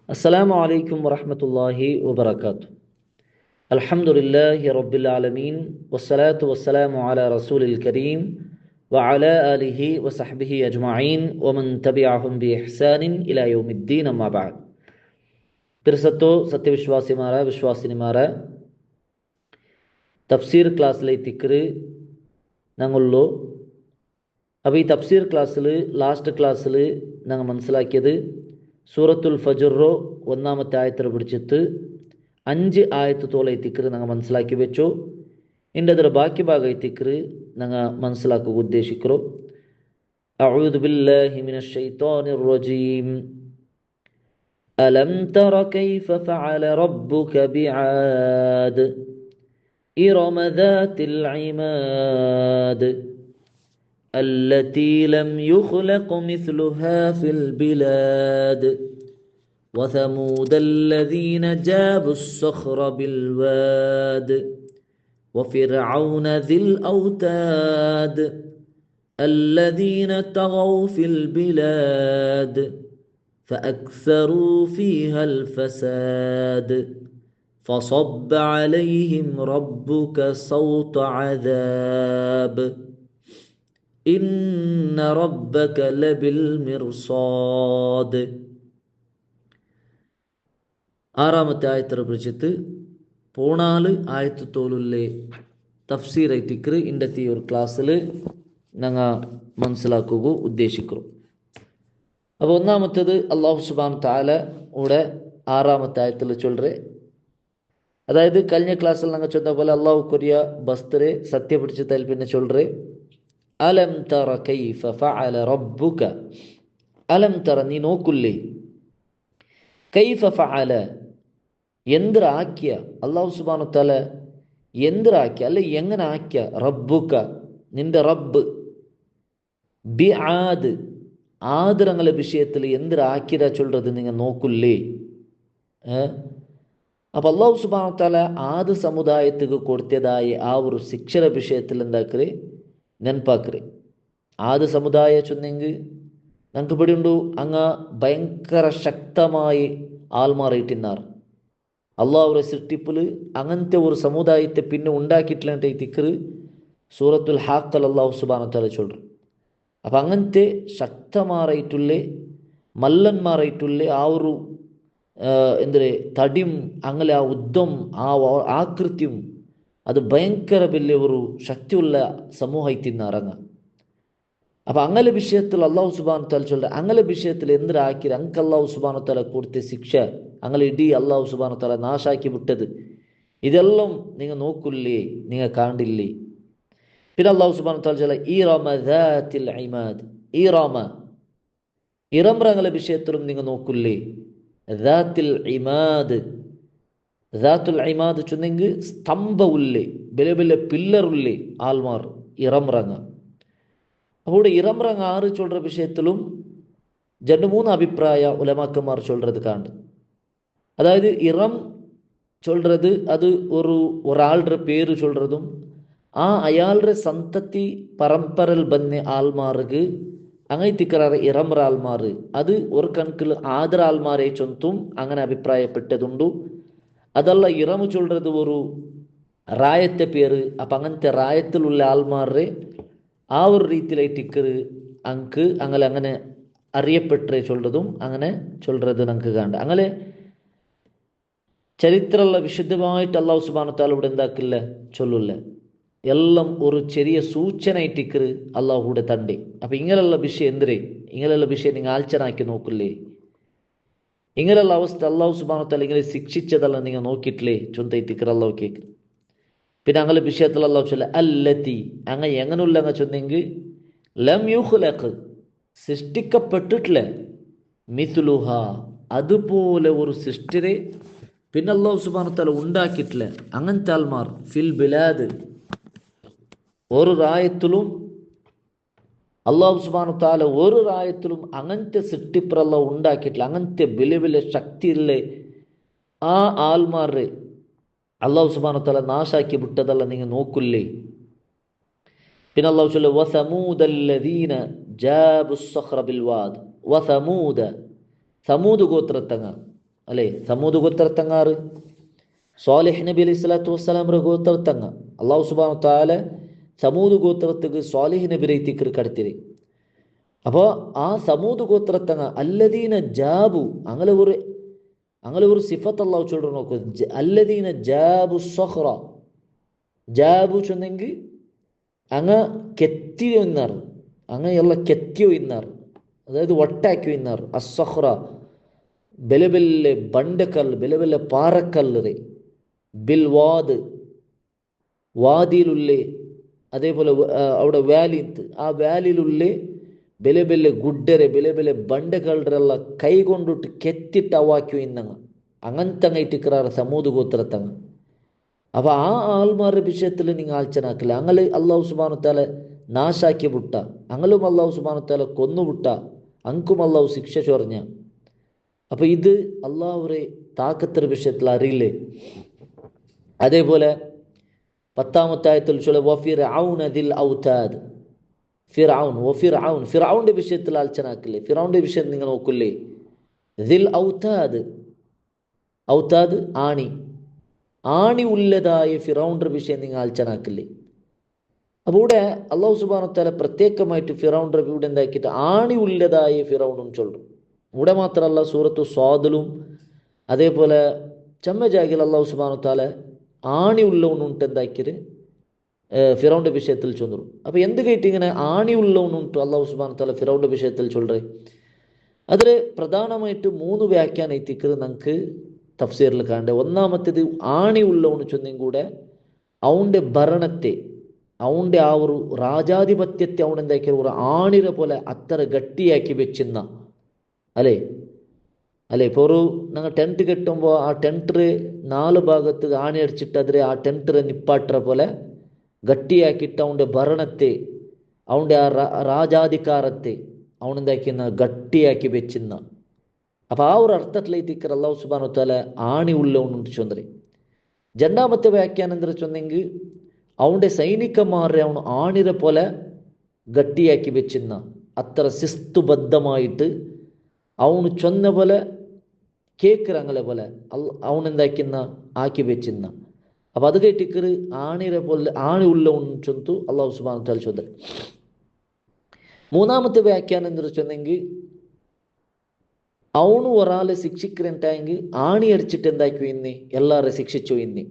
السلام عليكم ورحمة الله وبركاته. الحمد لله رب العالمين والصلاة والسلام على رسول الكريم وعلى آله وصحبه أجمعين ومن تبعهم بإحسان إلى يوم الدين أما بعد. തിരുസത്തോ സത്യവിശ്വാസിമാരെ വിശ്വാസിനിമാരെ തഫ്സീർ ക്ലാസ്സിലെത്തിക്കറ് ഞങ്ങളുള്ളൂ. അപ്പോൾ ഈ തഫ്സീർ ക്ലാസ്സിൽ ലാസ്റ്റ് ക്ലാസ്സിൽ ഞങ്ങൾ മനസ്സിലാക്കിയത് സൂറത്തുൽ ഫജ്റോ ഒന്നാമത്തെ ആയത്തിൽ പിടിച്ചിട്ട് 5 ആയത്തോളം എത്തിക്കറ് ഞങ്ങൾ മനസ്സിലാക്കി വെച്ചു. ഇതിൻ്റെ ಅದರ ബാക്കി ഭാഗം എത്തിക്കറ് ഞങ്ങൾ മനസ്സിലാക്കുക ഉദ്ദേശിക്കുന്നു. അഊദു ബില്ലാഹി മിനശ് ശൈത്വാനിർ റജീം. അലം തറ കൈഫ ഫഅല റബ്ബുക ബിആദ് ഇറമ ദാതിൽ ഇമാദ് التي لم يخلق مثلها في البلاد وثمود الذين جابوا الصخر بالواد وفرعون ذي الأوتاد الذين طغوا في البلاد فأكثروا فيها الفساد فصب عليهم ربك صوت عذاب إن ربك لبالمرصاد. ആറാമത്തെ ആയത്തിൽ പിടിച്ചിട്ട് 14 ആയത്തോലുള്ളേ തഫ്സീർ എത്തിക്കറ് ഇന്നത്തെ ഒരു ക്ലാസ്സിൽ ഞങ്ങൾ മനസ്സിലാക്കുക ഉദ്ദേശിക്കുന്നു. അപ്പോൾ ഒന്നാമത്തേത് അല്ലാഹു സുബ്ഹാനഹു തആല ഇവിടെ ആറാമത്തെ ആയത്തിൽ ചൊല്ലറേ, അതായത് കഴിഞ്ഞ ക്ലാസ്സിൽ ഞങ്ങൾ ചൊന്ന പോലെ അല്ലാഹു കൊറിയ ബസ്തരെ സത്യ പിടിച്ചതിൽ പിന്നെ ചൊല്ലറേ അലം തറ കൈഫ ഫഅല റബ്ബുക. അലം തറ നീ നോക്കുല്ലേ, കൈഫ ഫഅല എന്തിര ആക്കിയ അല്ലാഹു സുബ്ഹാനഹു തആല എന്തിര ആക്കിയ അല്ലെ എങ്ങനെ ആക്കിയ റബ്ബുക നിന്റെ റബ്ബ് ബിആദ് ആദരങ്ങളെ വിഷയത്തിൽ എന്തിര ആക്കിയതാ ചൊല്ലത് നിങ്ങൾ നോക്കുല്ലേ. അപ്പം അല്ലാഹു സുബ്ഹാനഹു തആല ആദ് സമുദായത്തിക്ക് കൊടുത്തതായ ആ ഒരു ശിക്ഷയുടെ വിഷയത്തിൽ എന്താക്കറ് ನೆನಪಾಕ್ರಿ. ആദ് സമുദായ ചൊന്നെങ്കിൽ ഞങ്ങൾക്ക് ഇവിടെ ഉണ്ടു അങ്ങ ഭയങ്കര ശക്തമായി ആൾമാറിയിട്ടിന്നാർ. അള്ളാഹുടെ സൃഷ്ടിപ്പിൽ അങ്ങനത്തെ ഒരു സമുദായത്തെ പിന്നെ ഉണ്ടാക്കിയിട്ടില്ല തിക്കറ് സൂറത്തുൽ ഹാക്കൽ അല്ലാഹു സുബ്ഹാനഹു തആല ചൊല്ലു. അപ്പം അങ്ങനത്തെ ശക്തമാറായിട്ടുള്ളേ മല്ലന്മാറായിട്ടുള്ളേ ആ ഒരു എന്തൊരു തടിയും അങ്ങനെ ആ ഉദ്ധം ആ ആകൃത്യം അത് ഭയങ്കര വലിയ ഒരു ശക്തിയുള്ള സമൂഹത്തിന്നാർ അങ്ങ്. അപ്പം അങ്ങനെ വിഷയത്തിൽ അല്ലാഹു സുബ്ഹാനഹു തആല ചൊല്ല അങ്ങനെ വിഷയത്തിൽ എന്തിനാക്കിയത് അങ്ക് അല്ലാഹു സുബ്ഹാനഹു തആല കൊടുത്ത ശിക്ഷ അങ്ങനെ ഇടീ അല്ലാഹു സുബ്ഹാനഹു തആല നാശാക്കി വിട്ടത് ഇതെല്ലാം നിങ്ങൾ നോക്കില്ലേ, നിങ്ങൾ കാണ്ടില്ലേ. പിന്നെ അല്ലാഹു സുബ്ഹാനഹു തആല ചൊല്ല ഇറമ ദാതിൽ ഇമാദ്. ഇറംറങ്ങളെ വിഷയത്തിലും നിങ്ങൾ നോക്കില്ലേ. ദാതിൽ ഇമാദ്, ദാത്തുൽ ഇമാദ് ചൊന്നെങ്കിൽ സ്തംഭവുല്ലേ വലിയ വലിയ പില്ലറുല്ലേ ആൽമാർ ഇറംറങ്ങ. അപ്പോൾ ഇറംറങ്ങ ആറ് ചൊല്ലുற വിഷയത്തിലും 2-3 അഭിപ്രായ ഉലമാക്കന്മാർ ചൊല്ലത് കാണ്ട്. അതായത് ഇറം ചൊല്ലത് അത് ഒരാളുടെ പേര് ചൊല്ലതും ആ അയാളുടെ സന്തതി പരമ്പരയിൽ ബന്ന ആൽമാർക്ക് അങ്ങനെത്തിക്കറാറ് ഇറംറ ആൽമാർ അത് ഒരു കണക്കിൽ ആദര ആൽമാരെ ചൊന്തും അങ്ങനെ അഭിപ്രായപ്പെട്ടതുണ്ടു. അതല്ല ഇറമു ചൊല്ലത് ഒരു റായത്തെ പേര്. അപ്പം അങ്ങനത്തെ റായത്തിലുള്ള ആൾമാരെ ആ ഒരു രീതിയിലായി ടിക്കറ് അങ്ക് അങ്ങനെ അറിയപ്പെട്ടേ ചൊല്ലതും അങ്ങനെ ചൊല്ലത് നമുക്ക് കാണണ്ട. അങ്ങനെ ചരിത്രമുള്ള വിശുദ്ധമായിട്ട് അല്ലാഹു സുബ്ഹാനഹു തആല ഇവിടെ എന്താക്കില്ല ചൊല്ലില്ല. എല്ലാം ഒരു ചെറിയ സൂചന ടിക്കറ് അള്ളാഹുടെ തണ്ടി. അപ്പം ഇങ്ങനെയുള്ള വിഷയം എന്തിരേ ഇങ്ങനെയുള്ള വിഷയം നിങ്ങൾ ആലോചനാക്കി നോക്കില്ലേ. ഇങ്ങനെയുള്ള അവസ്ഥ അല്ലാഹു സുബ്ഹാനഹു തആല ഇങ്ങനെ ശിക്ഷിച്ചതല്ല നിങ്ങൾ നോക്കിയിട്ടില്ലേ ചൊന്തൈത്തിക്കർ അല്ലാഹു കേൾക്കും. പിന്നെ അങ്ങനെ വിഷയത്തിൽ അല്ലാഹു ചൊല്ല അല്ലത്തി അങ്ങ എങ്ങനെയുള്ള അങ്ങ് ചൊന്നെങ്കിൽ ലം യുഖ്ലഖ് സൃഷ്ടിക്കപ്പെട്ടിട്ടില്ല മിസ്ലുഹ അതുപോലെ ഒരു സൃഷ്ടിരെ പിന്നെ അല്ലാഹു സുബ്ഹാനഹു തആല ഉണ്ടാക്കിയിട്ടില്ല അങ്ങനത്തെ ആൽമാർ ഫിൽ ബിലാദ് ഒരു റായത്തിലും അല്ലാഹു സുബ്ഹാനഹു തആല ഒരു റായത്തിലും അങ്ങനത്തെ സൃഷ്ടിപ്പറല്ല ഉണ്ടാക്കിയിട്ടില്ല. അങ്ങനത്തെ വലിയ വലിയ ശക്തിയുള്ള ആ ആൽമാരെ അല്ലാഹു സുബ്ഹാനഹു തആല നാശാക്കി വിട്ടതല്ല നിങ്ങൾ നോക്കില്ലേ. പിന്നെ അല്ലാഹു ചൊല്ല വസമൂദല്ലദീന ജാബുസ്സഖ്റ ബിൽവാദ്. വസമൂദ സമൂദ് ഗോത്രത്തങ്ങ അല്ലേ? സമൂത് ഗോത്രത്തങ്ങാറ് സ്വാലിഹ് നബി അലൈഹി സ്വലാത്തു വസ്സലാമರ ഗോത്രത്തങ്ങ അള്ളാഹു സുബ്ഹാനഹു വതആല സമൂത് ഗോത്രത്തിക്ക് സ്വാലിഹ് നബി ರೈತಿಕರು ಕಡ್ತಿರಿ. അപ്പോൾ ആ സമൂത് ഗോത്രത്തങ്ങ അല്ലദീന ജാബു അങ്ങനെ ഒരു സിഫത്ത് അള്ളാഹു ചൊല്ലു നോക്കൂ. അല്ലദീന ജാബു സഖറ, ജാബു ചൊന്നെങ്കിൽ അങ്ങ് കെത്തിയോ ഇന്നാറ്, അങ്ങ് ಎಲ್ಲ ಕೆತ್ತಿಯೋ ಇನ್ನಾರು, അതായത് ಒಟ್ಟಾಕಿಯೋ ಇನ್ನಾರು. ಅಸ್ಸಖ್ರ ಬೆಲೆ ಬೆಲೆ ಬಂಡೆಕಲ್ಲು, ಬೆಲೆ ಬೆಲೆ പാറക്കല്ല് റേ. ബിൽ വാദ്, വാദിയിലുള്ളേ, അതേപോലെ അവിടെ ವ್ಯಾಲಿ ಇತ್ತು, ಆ ವ್ಯಾಲಿಲುள்ளೇ ಬೆಲೆ ಬೆಲೆ ಗುಡ್ಡರೆ, ಬೆಲೆ ಬೆಲೆ ಬಂಡೆಕಲ್ರೆಲ್ಲ ಕೈಗೊಂಡಿಟ್ಟು ಕೆತ್ತಿಟ್ಟು ಅವಾಕ್ಯೋ ಇನ್ನಂಗ അങ്ങനത്തങ്ങ ഇട്ടിക്കറാറ് സമൂത് ഗോത്രത്തങ്ങ. അപ്പോൾ ആ ആൾമാരുടെ വിഷയത്തിൽ നിങ്ങൾ ആലോചനാക്കില്ല. അങ്ങനെ അള്ളാഹു സുബ്ഹാനഹു വ തആല നാശാക്കി വിട്ട, അങ്ങലും അള്ളാഹു സുബ്ഹാനഹു വ തആല കൊന്നുവിട്ട, അങ്കും അള്ളാഹു ശിക്ഷ ചൊറിഞ്ഞ. അപ്പോൾ ഇത് അള്ളാഹുരെ താക്കത്തിന്റെ വിഷയത്തിൽ അറിയില്ലേ? അതേപോലെ 10-ാമത്തെ ആയത്തിൽ വഫിർഔന ദിൽ ഔതാദ്, ഫിർഔന്റെ വിഷയത്തിൽ ആലോചനാക്കില്ലേ? ഫിർഔന്റെ വിഷയം നിങ്ങൾ നോക്കില്ലേ? ദിൽ ഔതാദ്, ഔതാദ് ആണി ഉള്ളതായ ഫിറൗന്റെ വിഷയം നിങ്ങൾ ആലോചനാക്കില്ലേ? അപ്പോൾ ഇവിടെ അള്ളാഹു സുബ്ഹാനഹു വ തആല പ്രത്യേകമായിട്ട് ഫിറൗന്റെ ഇവിടെ എന്താക്കിയിട്ട് ആണി ഉള്ളതായ ഫിറൗനും ചൊല്ലും. ഇവിടെ മാത്രമല്ല, സൂറത്തു സ്വാദിലും അതേപോലെ ചമ്മജാകിൽ അള്ളാഹു സുബ്ഹാനഹു വ തആല ആണി ഉള്ളവനുണ്ട് എന്താക്കിയത് ഫിറൗന്റെ വിഷയത്തിൽ ചൊല്ലും. അപ്പോൾ എന്ത് കേട്ട് ഇങ്ങനെ ആണി ഉള്ളവനുണ്ട് അള്ളാഹു സുബ്ഹാനഹു വ തആല ഫിറൗന്റെ വിഷയത്തിൽ ചൊല്ലേ? അതിൽ പ്രധാനമായിട്ട് 3 വ്യാഖ്യാനം എത്തിക്കുന്നത് നമുക്ക് തഫ്സീറിൽ കാണണ്ടേ. ഒന്നാമത്തേത് ആണി ഉള്ളവന് ചൊന്നും കൂടെ അവൻ്റെ ഭരണത്തെ, അവൻ്റെ ആ ഒരു രാജാധിപത്യത്തെ അവൻ എന്താക്കിയ ഒരു ആണിര പോലെ അത്ര ഗട്ടിയാക്കി വെച്ചിരുന്ന, അല്ലേ? ഇപ്പോൾ ഒരു ഞങ്ങൾ ടെൻറ്റ് കെട്ടുമ്പോൾ ആ ടെൻറ്റ് 4 ഭാഗത്ത് ആണി അടിച്ചിട്ട് അതിൽ ആ ടെൻറ്റ് നിപ്പാട്ട പോലെ ഗട്ടിയാക്കിയിട്ട് അവൻ്റെ ഭരണത്തെ, അവൻ്റെ ആ രാജാധികാരത്തെ അവനെന്താക്കിയെന്ന ഗട്ടിയാക്കി വെച്ചിരുന്ന. അപ്പോൾ ആ ഒരു അർത്ഥത്തിലേക്ക് അല്ലാഹു സുബ്ഹാനഹു വ തആല ആണി ഉള്ളവനുണ്ട് ചൊന്നറി. രണ്ടാമത്തെ വ്യാഖ്യാനം എന്താ ചൊന്നെങ്കിൽ അവൻ്റെ സൈനികന്മാരെ അവൻ ആണിര പോലെ ഗട്ടിയാക്കി വെച്ചിരുന്ന, അത്ര ശിസ്തുബദ്ധമായിട്ട് അവന് ചൊന്ന പോലെ കേൾക്കുറങ്ങളെ പോലെ അവനെന്താക്കുന്ന ആക്കി വെച്ചിരുന്ന. അപ്പോൾ അത് കേട്ടിക്കറ് ആണിര പോലെ ആണി ഉള്ളവൻ ചൊന്തു അല്ലാഹു സുബ്ഹാനഹു വ തആല ചൊന്നറി. മൂന്നാമത്തെ വ്യാഖ്യാനം എന്താ ചൊന്നെങ്കിൽ ಅವನು ಒರಾಲೆ ಶಿಕ್ಷಿಕ್ರಂಟಾയെങ്കിൽ ആണി അടിച്ചിട്ട് എന്താക്കി ഇന്ന് എല്ലാവരും ശിക്ഷിച്ചു ഇന്ന്,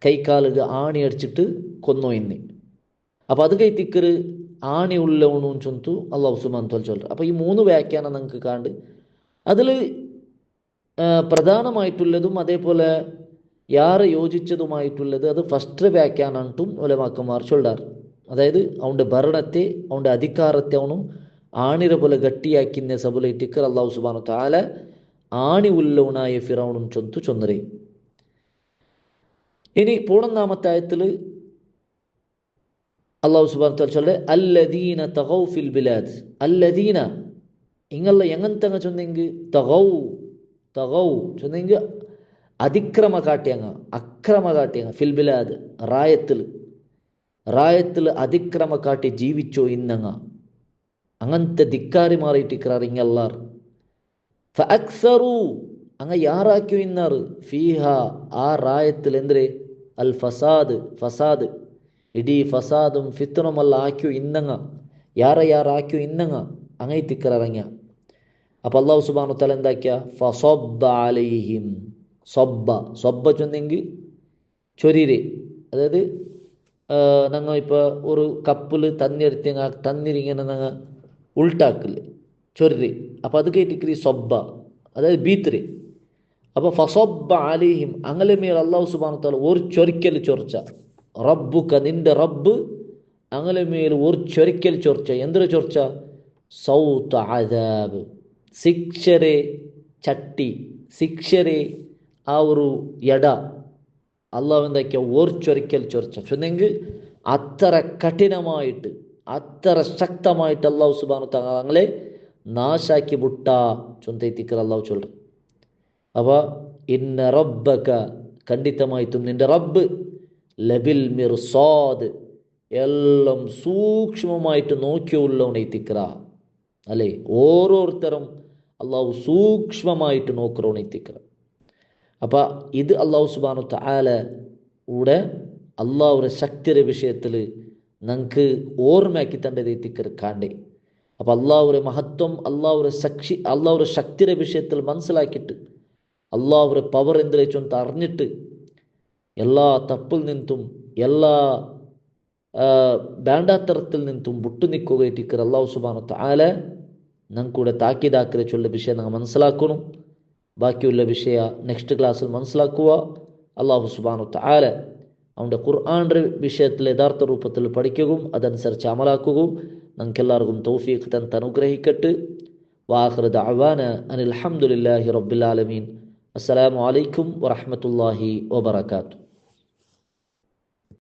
കൈക്കാലുക ആണി അടിച്ചിട്ട് കൊന്നു ഇന്ന്. അപ്പോൾ അത് കൈത്തിക്കറ് ആണി ഉള്ളവനും ചൊന്തു അള്ളാഹു സുബ്ഹാനഹു വ തആല ചൊല്ലു. അപ്പോൾ ഈ 3 വ്യാഖ്യാനം നിങ്ങൾക്ക് കാണ്ട് അതിൽ പ്രധാനമായിട്ടുള്ളതും അതേപോലെ യാറെ യോജിച്ചതുമായിട്ടുള്ളത് അത് ഫസ്റ്റ് വ്യാഖ്യാനം ഉലമാക്കന്മാർ ചൊല്ലാറ്. അതായത് അവൻ്റെ ഭരണത്തെ, അവൻ്റെ അധികാരത്തെ അവനും ആണിര പോലെ ഗട്ടിയാക്കിന്ന സബുലൈറ്റിക്കർ അള്ളാഹു സുബ്ഹാനഹു വ തആല ആണി ഉള്ളവനായ ഫിറൗനും ചൊന്നറി. ഇനി 11-ാമത്തെ ആയത്തിൽ അള്ളാഹു സുബ്ഹാനഹു വ തആല ചൊല്ലെ അല്ലദീന തഗൗ ഫിൽ ബിലാദ്. അല്ലദീന ഇങ്ങല്ല എങ്ങനത്തങ്ങ ചൊന്നെങ്കിൽ തഗൗ ചൊന്നെങ്കിൽ അതിക്രമ കാട്ടിയങ്ങ, അക്രമ കാട്ടിയങ്ങ. ഫിൽ ബിലാദ് റായത്തിൽ അതിക്രമ കാട്ടി ജീവിച്ചോ ഇന്നങ്ങ, അങ്ങനത്തെ ധിക്കാരി മാറിയിട്ടിക്കറാർ ഇങ്ങല്ലാർ. ഫഅക്സറു അങ്ങ യാറാക്കിയോ ഇന്നാറ് ഫീഹ ആ റായത്തിൽ എന്തിരെ അൽ ഫസാദ് ഇടീ ഫസാദും ഫിത്തനുമല്ല ആക്കിയോ ഇന്നങ്ങ, യാറാക്കിയോ ഇന്നങ്ങ അങ്ങൈത്തിക്കറങ്ങ. അപ്പോൾ അല്ലാഹു സുബ്ഹാനഹു വ തആല എന്താക്കിയ ഫസബ്ബ അലൈഹിം, സൊബ്ബ ചൊന്നെങ്കിൽ ചൊരിരെ. അതായത് ഞങ്ങൾ ഇപ്പോൾ ഒരു കപ്പിൽ തന്നിരിങ്ങനെ ഞങ്ങൾ ഉൾട്ടാക്കില്ലേ ചൊരി, അപ്പോൾ അത് കേട്ടിക്കറി സൊബ്ബ, അതായത് ബീത്രി. അപ്പോൾ ഫസബ്ബ അലൈഹിം അങ്ങനെ മേൽ അല്ലാഹു സുബ്ഹാനഹു വ തആല ഒരു ചൊരിക്കൽ ചൊറിച്ച, റബ്ബുക നിന്റെ റബ്ബ് അങ്ങനെ മേൽ ഒരു ചൊരിക്കൽ ചൊറിച്ച. എന്തൊരു ചൊറിച്ച? സൗത അദാബ്, ശിക്ഷരെ ചട്ടി, ശിക്ഷരെ ആ ഒരു എട അള്ളാഹു എന്താക്കിയ ഒരു ചൊരിക്കൽ ചൊറിച്ച ചൊന്നെങ്കിൽ അത്ര കഠിനമായിട്ട്, അത്ര ശക്തമായിട്ട് അല്ലാഹു സുബ്ഹാനഹു വ തആല ഞങ്ങളെ നാശാക്കി വിട്ട ചൊന്തൈത്തിക്കർ അല്ലാഹു ചൊല്ലും. അപ്പോൾ ഇന്ന റബ്ബക ഖണ്ഡിതമായിട്ടും നിന്റെ റബ്ബ് ലബിൽ മിർസാദ് എല്ലാം സൂക്ഷ്മമായിട്ട് നോക്കിയുള്ളവനൈത്തിക്കറ, അല്ലേ? ഓരോരുത്തരും അള്ളാഹു സൂക്ഷ്മമായിട്ട് നോക്കറോണിത്തിക്കറ. അപ്പം ഇത് അള്ളാഹു സുബ്ഹാനഹു വ തആല ഊടെ അള്ളാഹുടെ ശക്തിയുടെ വിഷയത്തിൽ നമുക്ക് ഓർമ്മയാക്കി തൻ്റെ രീതിക്കർ കാണ്ടേ. അപ്പം അള്ളാഹുടെ മഹത്വം, അള്ളാഹുടെ ശക്തിയുടെ വിഷയത്തിൽ മനസ്സിലാക്കിയിട്ട് അള്ളാഹുടെ പവർ എന്തിലേച്ചൊന്ന് അറിഞ്ഞിട്ട് എല്ലാ തപ്പിൽ നിന്നും എല്ലാ വേണ്ടാത്തരത്തിൽ നിന്നും വിട്ടുനിൽക്കുകയായിട്ടിക്കർ അള്ളാഹു സുബ്ഹാനഹു വ തആല ഞങ്ങൾക്കൂടെ താക്കീതാക്കിയ ചൊല്ല വിഷയം ഞങ്ങൾ മനസ്സിലാക്കണം. ബാക്കിയുള്ള വിഷയ നെക്സ്റ്റ് ക്ലാസ്സിൽ മനസ്സിലാക്കുക. അള്ളാഹു സുബ്ഹാനഹു വ തആല അവൻ്റെ ഖുർആൻ്റെ വിഷയത്തിൽ യഥാർത്ഥ രൂപത്തിൽ പഠിക്കുകയും അതനുസരിച്ച് അമലാക്കുകയും നമുക്കെല്ലാവർക്കും തൗഫീഖ് തന്ന് അനുഗ്രഹിക്കട്ടെ. വാഖിറു ദഅവാന അനിൽ ഹംദുലില്ലാഹി റബ്ബിൽ ആലമീൻ. അസ്സലാമു അലൈക്കും വറഹ്മത്തുള്ളാഹി വബറകാതുഹു.